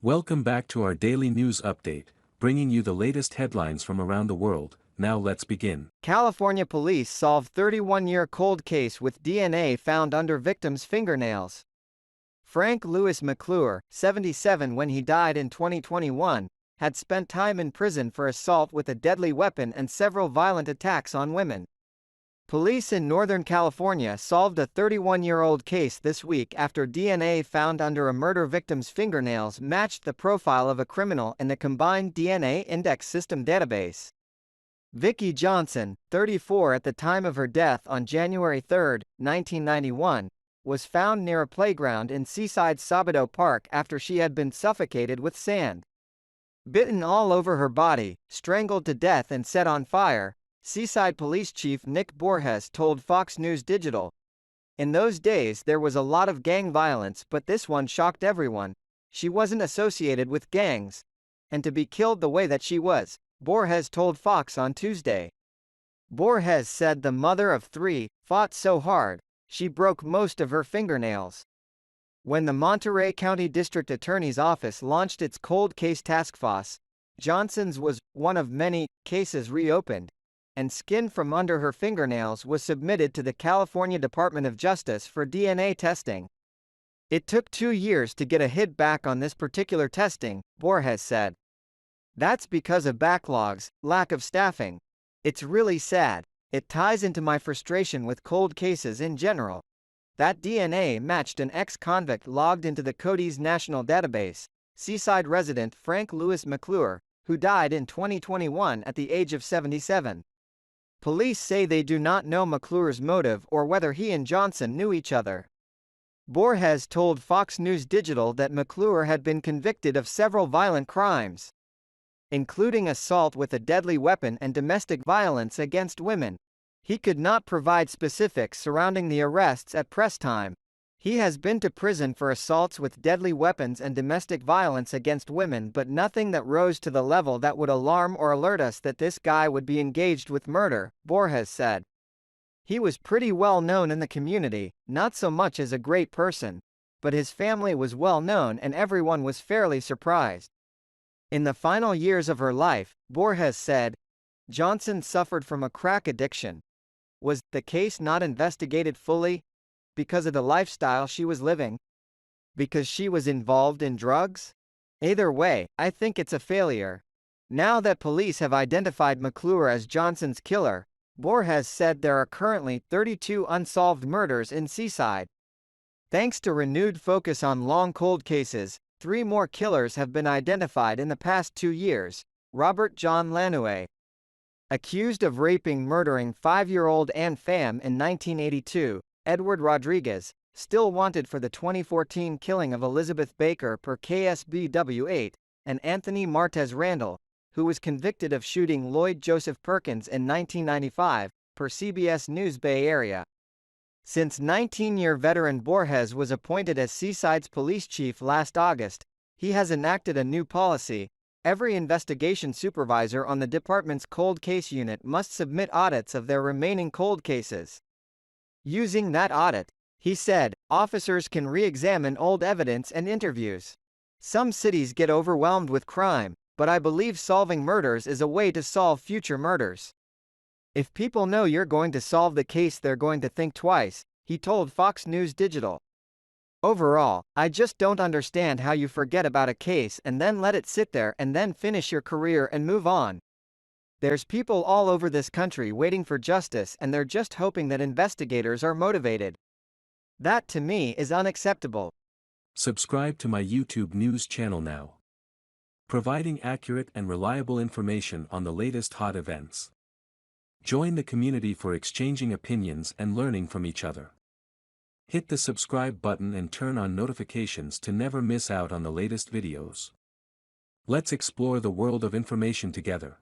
Welcome back to our daily news update, bringing you the latest headlines from around the world. Now let's begin. California police solve 31-year cold case with DNA found under victim's fingernails. Frank Lewis McClure, 77 when he died in 2021, had spent time in prison for assault with a deadly weapon and several violent attacks on women. Police in Northern California solved a 31-year-old case this week after DNA found under a murder victim's fingernails matched the profile of a criminal in the combined DNA index system database. Vicki Johnson, 34 at the time of her death on January 3, 1991, was found near a playground in Seaside Sabado Park after she had been suffocated with sand. Bitten all over her body, strangled to death and set on fire, Seaside Police Chief Nick Borges told Fox News Digital. In those days there was a lot of gang violence, but this one shocked everyone. She wasn't associated with gangs. And to be killed the way that she was, Borges told Fox on Tuesday. Borges said the mother of three fought so hard, she broke most of her fingernails. When the Monterey County District Attorney's Office launched its cold case task force, Johnson's was one of many cases reopened, and skin from under her fingernails was submitted to the California Department of Justice for DNA testing. It took 2 years to get a hit back on this particular testing, Borges said. That's because of backlogs, lack of staffing. It's really sad. It ties into my frustration with cold cases in general. That DNA matched an ex-convict logged into the Cody's national database, Seaside resident Frank Lewis McClure, who died in 2021 at the age of 77. Police say they do not know McClure's motive or whether he and Johnson knew each other. Borges told Fox News Digital that McClure had been convicted of several violent crimes, including assault with a deadly weapon and domestic violence against women. He could not provide specifics surrounding the arrests at press time. He has been to prison for assaults with deadly weapons and domestic violence against women, but nothing that rose to the level that would alarm or alert us that this guy would be engaged with murder, Borges said. He was pretty well known in the community, not so much as a great person, but his family was well known and everyone was fairly surprised. In the final years of her life, Borges said, Johnson suffered from a crack addiction. Was the case not investigated fully? Because of the lifestyle she was living? Because she was involved in drugs? Either way, I think it's a failure. Now that police have identified McClure as Johnson's killer, Borges said there are currently 32 unsolved murders in Seaside. Thanks to renewed focus on long cold cases, 3 more killers have been identified in the past 2 years. Robert John Lanouye, accused of murdering 5-year-old Ann Pham in 1982, Edward Rodriguez, still wanted for the 2014 killing of Elizabeth Baker per KSBW 8, and Anthony Martez Randall, who was convicted of shooting Lloyd Joseph Perkins in 1995, per CBS News Bay Area. Since 19-year veteran Borges was appointed as Seaside's police chief last August, he has enacted a new policy. Every investigation supervisor on the department's cold case unit must submit audits of their remaining cold cases. Using that audit, he said, officers can re-examine old evidence and interviews. Some cities get overwhelmed with crime, but I believe solving murders is a way to solve future murders. If people know you're going to solve the case, they're going to think twice, he told Fox News Digital. Overall, I just don't understand how you forget about a case and then let it sit there and then finish your career and move on. There's people all over this country waiting for justice and they're just hoping that investigators are motivated. That to me is unacceptable. Subscribe to my YouTube news channel now, providing accurate and reliable information on the latest hot events. Join the community for exchanging opinions and learning from each other. Hit the subscribe button and turn on notifications to never miss out on the latest videos. Let's explore the world of information together.